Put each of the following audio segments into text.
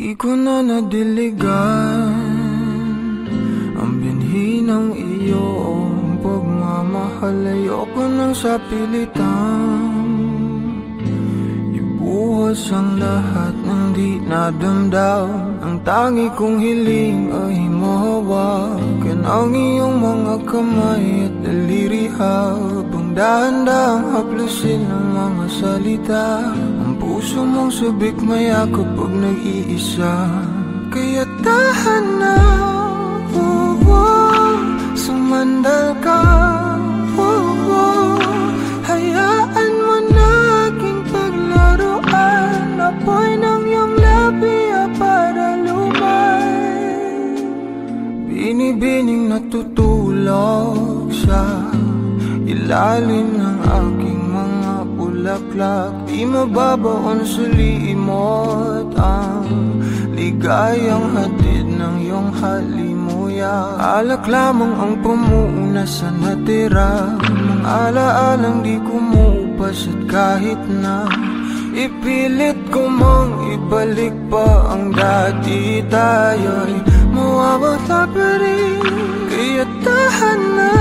Di ko na nadiligan ang binhi ng iyong pagmamahal. Ayoko nang sa pilitan ibuhos ang lahat ng di nadamdam. Ang tangi kong hiling ay mahawakan ang iyong mga kamay at daliri, habang dahan-dahang haplusin ang mga salita. Ang puso mong sabik mayakap pag nag-iisa. Kaya tahan na, sumandal ka, hayaan mo na aking paglaruan. Apoy ng iyong labi para lumay, binibining natutulog sa ilalim ng aking mga bulaklak. Di mababaon sa limot ang ligayang hatid ng iyong halimuyak. Alak lamang ang pamuuna sa natira, mga alaalang di kumupas. At kahit na ipilit ko mang ibalik pa ang dati, tayo'y mawawala pa rin. Kaya tahan na,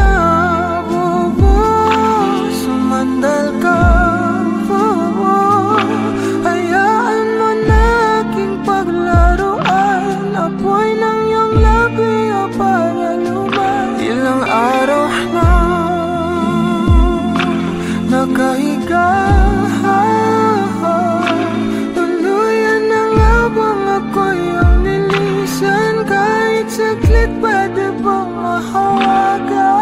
sumandal ka, hayaan mo na aking paglaruan. Apoy ng iyong labi para lumay. Ilang araw na nakahiga, tuluyan na nga bang ako'y ang nilisan? Kahit saglit pwede bang mahawagan?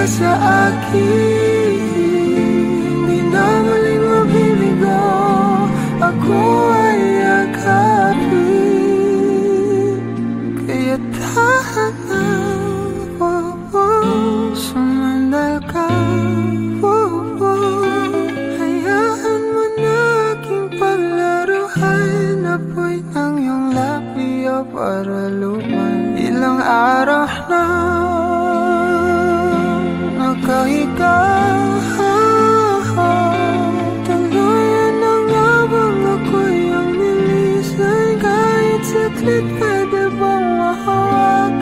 Sa akin, di na muling mabibigo, ako ay yakapin. Kaya tahan na, sumandal ka, hayaan mo na aking paglaruan. Apoy ng iyong labi para lumay. Ilang araw na nakahiga, tuluyan na nga bang ako'y ang nilisan? Kahit saglit pwede bang mahawagan?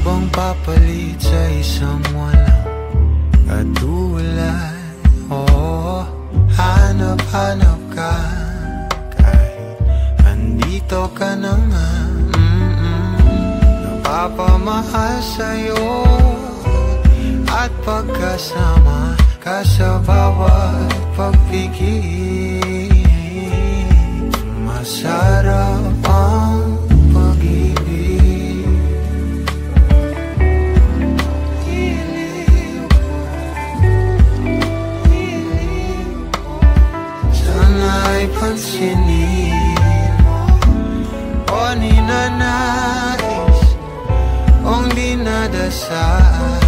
bang papalit sa isang walang katulad. Oh, hanap-hanap ka kahit andito ka na nga. Napapamahal sa'yo at pagkasama ka sa bawat pagpigil. Masarap ang pag-ibig. Sana'y pansinin mo o ninanais kong dinadasal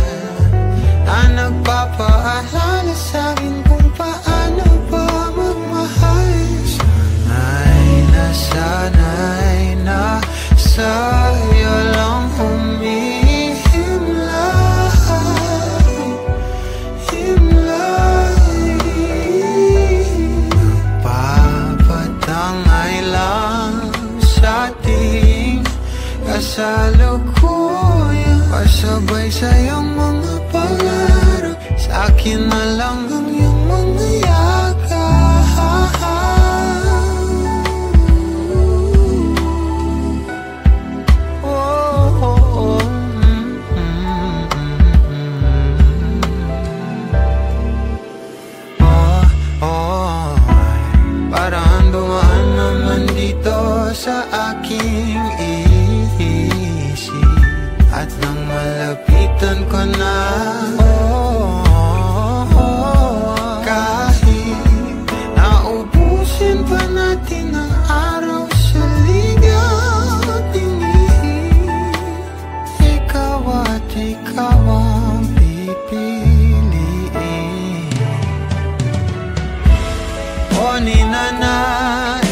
na nagpapaalala sa'kin kung paano ba magmahal. Sana'y na sa'yo lang himlay. Papatangay lang sa ating kasalukuyan, pasabay sa'yong mga pangarap, sa'kin na lang ang iyong mga yakap. Parang dumaan naman dito sa aking isip, at nang malapitan ko na, kahit naubusin pa natin ang araw sa ligaw at tingin, ikaw at ikaw ang pipiliin. O ninanais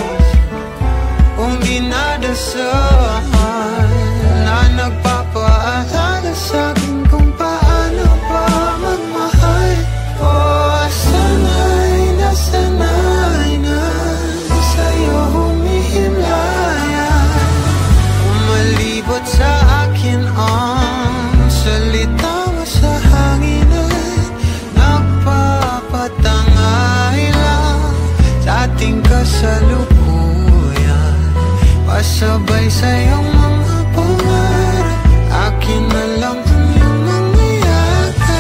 kung dinadasal na nagpapaalala sa'kin kung paano ba magmahal. O sana'y na sa'yo humihimlayan, umalibot sa akin ang salita mo sa hanginan, nagpapatangay lang sa ating kasalukuyan, pasabay sa'yong mga pangarap, akin na lang ang iyong mga yakap.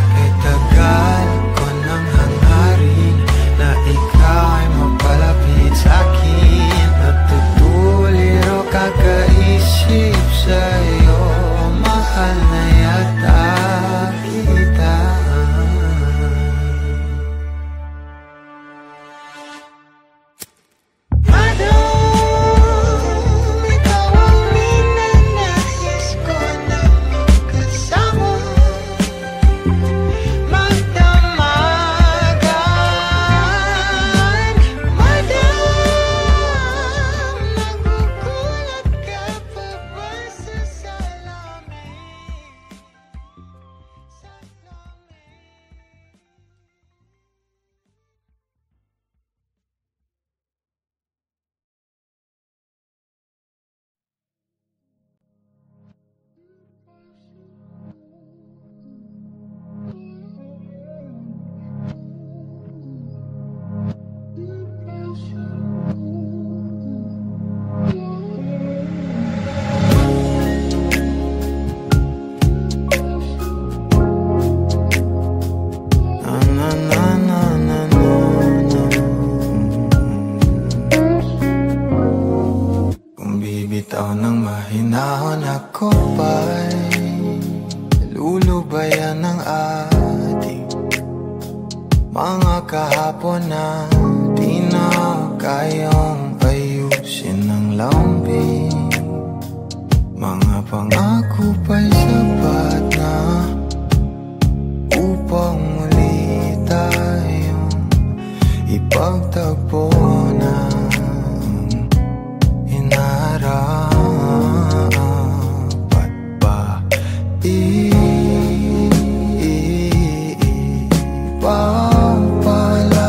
Kay tagal ko nang hangarin na ikaw ay mapalapit sa'kin, natutuliro kakaisip sa'yo, mahal na yata kita. Madam, ikaw ang ninanais ko na magkasama, magdamagan. Madam, nagugulat ka pa ba sa salamin? Kung bibitaw ng mahinahon ako ba'y lulubayan ng ating mga kahapon na di na kayang ayusin ng lambing. Mga pangako pa'y sapat na upang muli tayong ipagtagpo na inarapat ba ipapala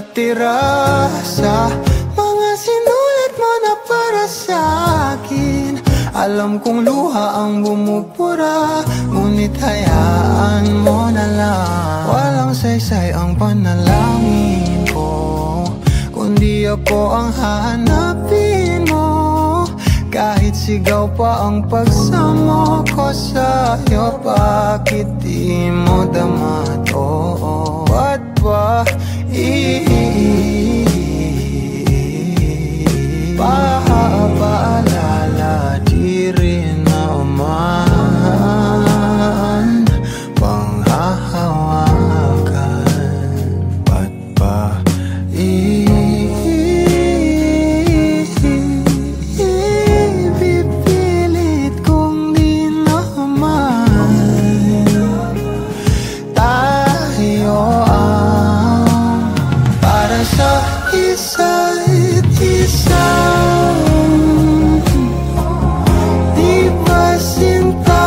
natira sa mga sinulat mo na para sa akin. Alam kong luha ang bumupura, ngunit hayaan mo na lang. Walang saysay ang panalangin ko, kundi ako ang hahanapin mo. Kahit sigaw pa ang pagsamo ko sa'yo, bakit di mo dama to? Ba't ba paalala di rin naman panghahawakan? Ba't ba pipilit kong di naman tayo ang para sa isa't isa? Di ba sinta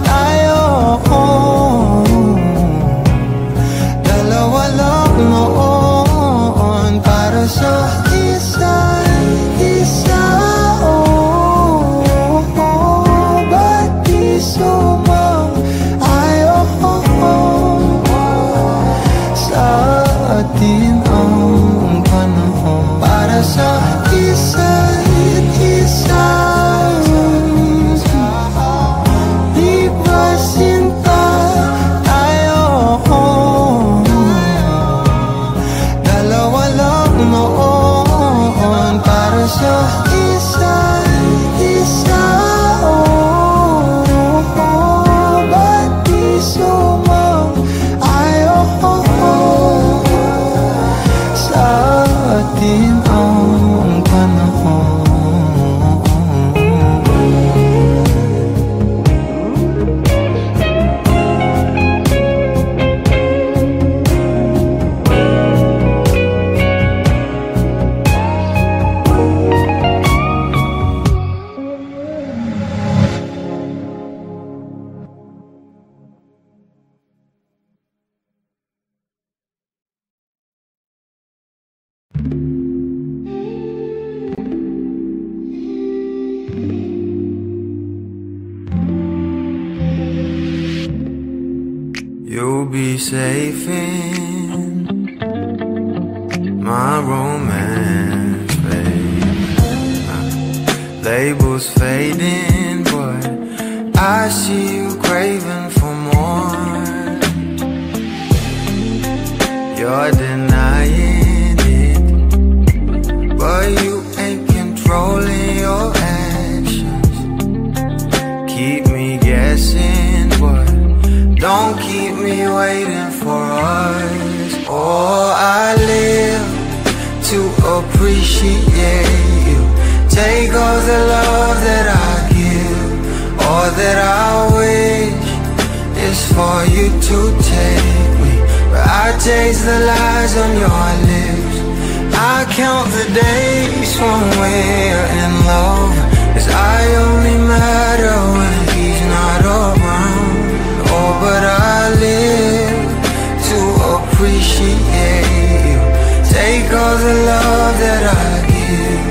tayo? Dalawa lang noon para sa isa't isa. Ba't di sumang-ayon sa atin ang panahon para sa isa't isa? Di ba sinta tayo? Dalawa lang noon para sa isa't isa. Ba't di sumang-ayon sa atin ang panahon? You'll be safe in my romance, babe. Labels fading, but I see you craving for more. You're denying it, but you ain't controlling your actions. Keep me guessing, but don't keep me waiting for us. Oh, I live to appreciate you. Take all the love that I give, all that I wish is for you to take me. But I taste the lies on your lips. I count the days when we're in love, 'cause I only matter when he's not around. Oh, but I live to appreciate you. Take all the love that I give.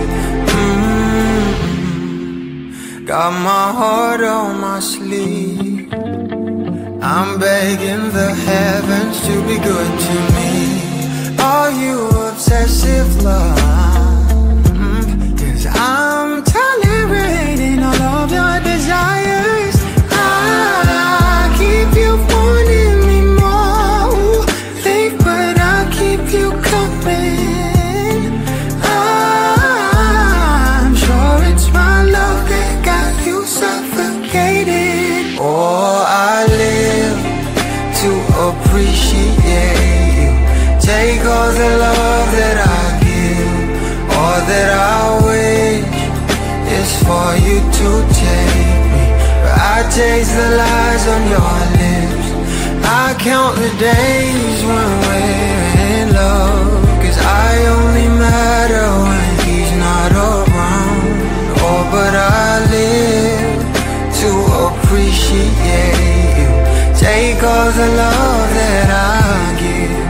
Got my heart on my sleeve. I'm begging the heavens to be good to me. Are you obsessive love? 'Cause I'm tolerating all of your desires. I keep you wanting me more. Think, but I keep you coming. I'm sure it's my love that got you suffocated. Oh, I live to appreciate you. Take all the love that I give, all that I wish is for you to take me. But I taste the lies on your lips. I count the days when we're in love, 'cause I only matter when he's not around. Oh, but I live to appreciate you. Take all the love that I give.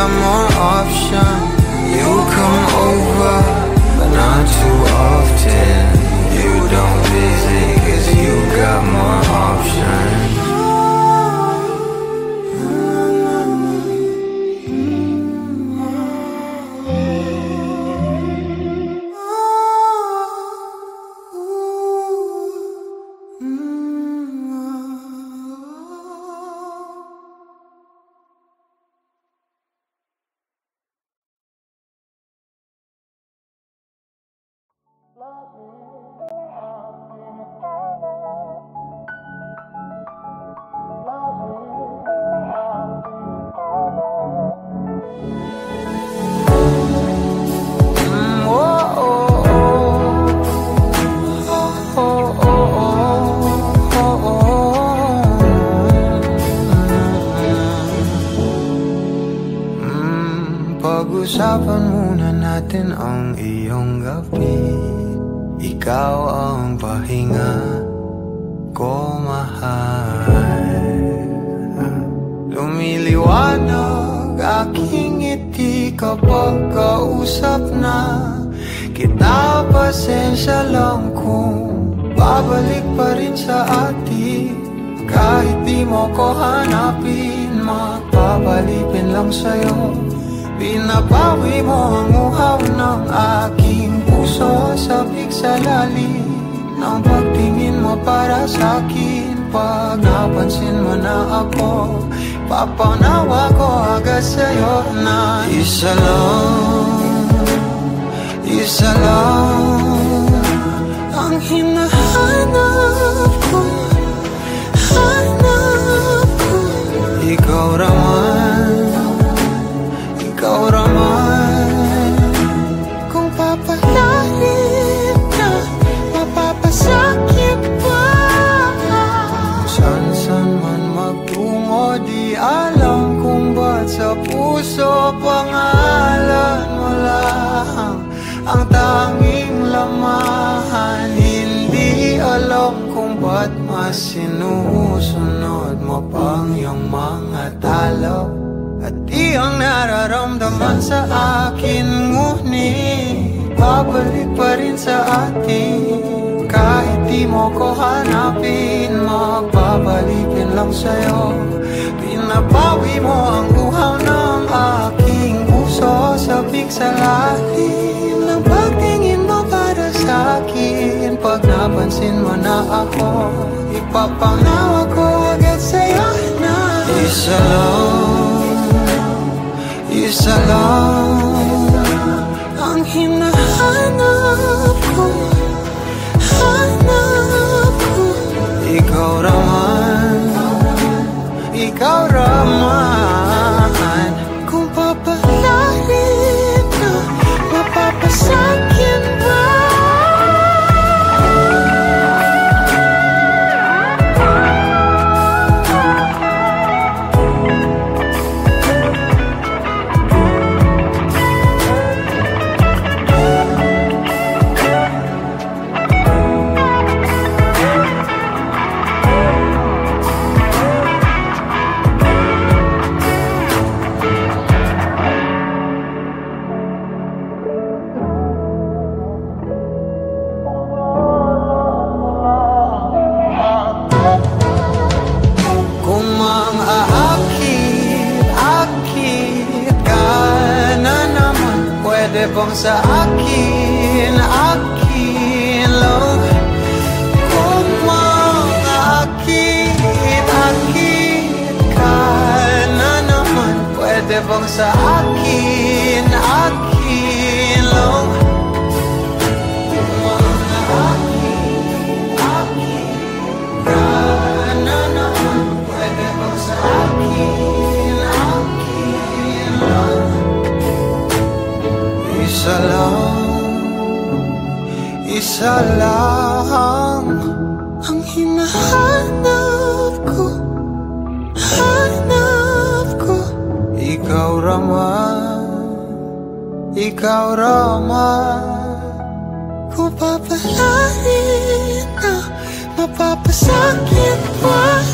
got more options. You come over, but not too often. You don't visit, cause you got more options. Pag-usapan muna natin ang iyong gabi. Ikaw ang pahinga ko, mahal. Lumiliwanag aking ngiti kapag kausap na kita. Pasensya lang kung babalik pa rin sa atin. Kahit di mo ko hanapin, magpapalipin lang sa'yo. Pinapawi mo ang uhaw ng aking puso. Sabik sa lalim ng pagtingin mo para sa'kin. Pag napansin mo na ako, papanawa ko agad sa'yo na isa lang ang hinahanap ko. Hanap ko ikaw raman, kung papalalim na mapapasakit pa. San man magtungo, di alam kung ba't sa puso pangalan mo lang ang tanging lamahan. Hindi alam kung ba't mas sinusunod mo pang iyong mga talo. At iyong nararamdaman sa akin, ngunit babalik pa rin sa atin. Kahit di mo ko hanapin, magpapalipin lang sa'yo. Pinapawi mo ang uhaw ng aking puso. Sabik sa lalim ng pagtingin mo para sa'kin. Pag napansin mo na ako, ipapanawa ko agad sa'yo na isa lang ang hinahanap ko. Hanap ko ikaw raman, kung papalalim na mapapasakit ba. Bang sa akin lang, kung mang-akit ka na naman. Pwede bang sa akin lang, kung mang-akit ka na naman. Pwede bang sa akin lang. Isa lang ang hinahanap ko. Hanap ko ikaw raman, kung papalarin na mapapasakit pa.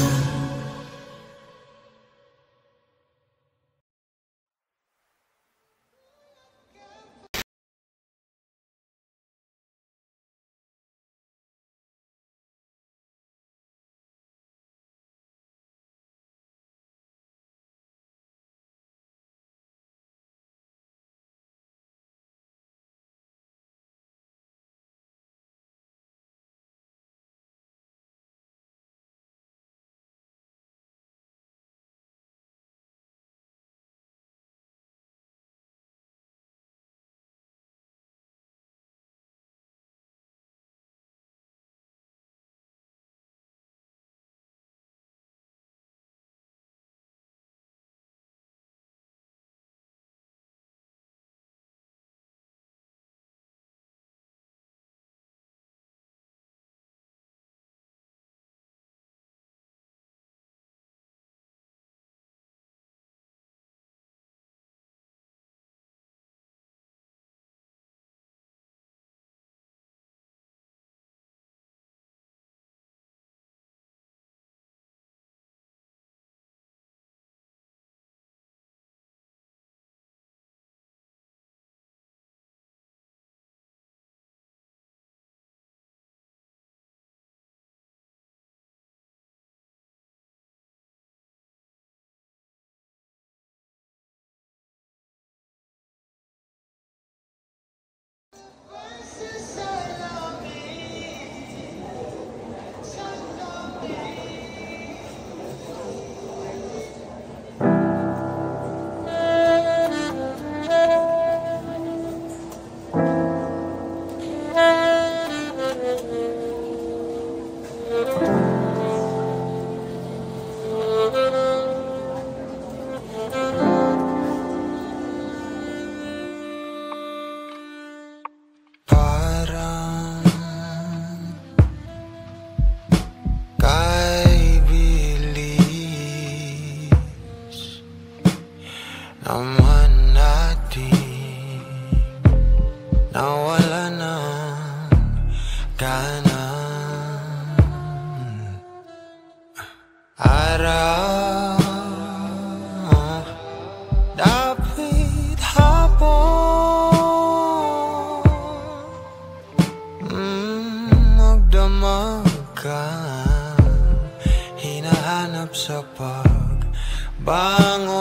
pagbangon.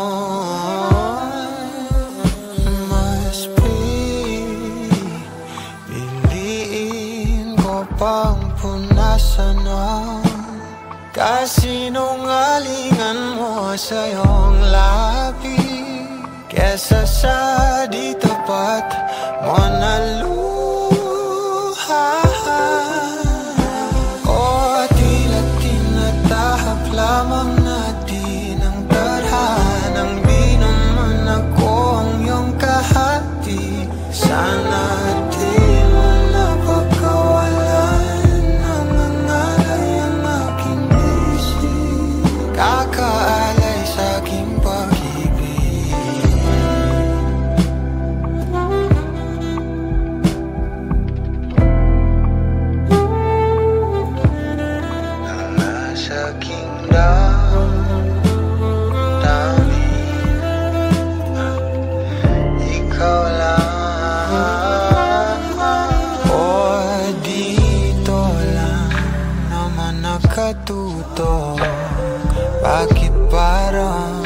Mas pipiliin ko pang punasan ang kasinungalingan mo sa iyong labi, kesa sa di tapat mo na luha. O tila tinatahak lamang natin ang tadhanang di naman ako ang iyong kahati. Sana di mo napagkawalan ng ngangalay ang aking isip, kakaalay sa aking pag-ibig. Nasa aking damdamin, ikaw lang. O dito lang naman nakatuto, bakit parang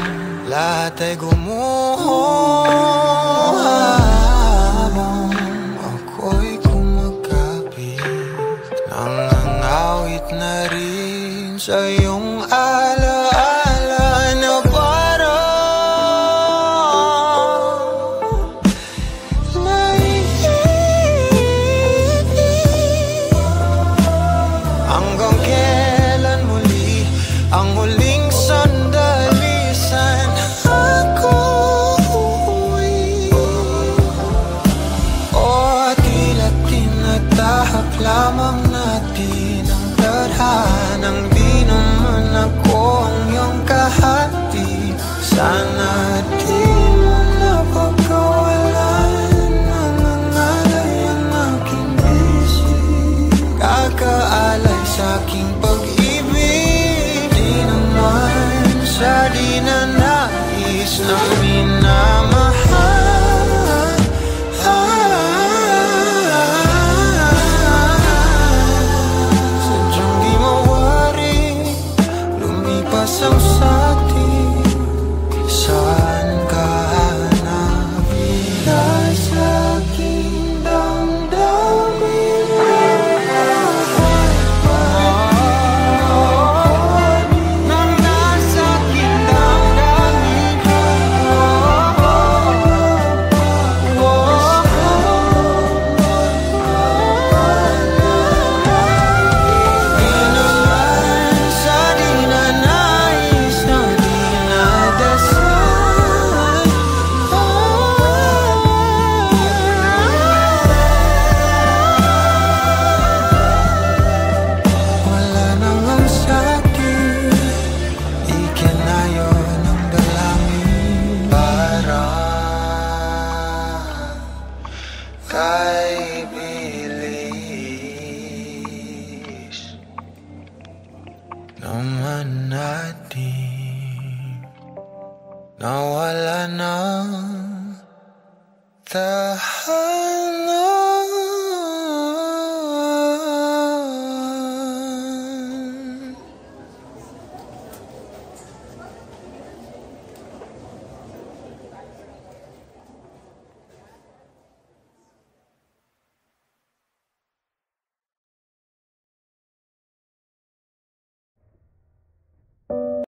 lahat ay gumuho habang ako'y kumakapit, nangangawit na rin sa iyong alaala na parang naiibig. Hanggang kailan muli ang huling sandali, sana ako uuwi. O tila tinatahak lamang natin ang tadhanang di naman ako ang iyong kahati. Sana di mo napagkawalan ng ngangalay ang aking isip, kakaalay sa aking pag-ibig. Di naman sa di na nais na minamahal. Sadyang di mawari lumipas ang satin. Saan ka hanapin? Nasa aking damdamin, nang nasa aking damdamin. Di naman sa di na nais na di nadasal. Wala nang ang satin, ikinayo ng dalangin para kay bilis naman natin nawala ng tahanan.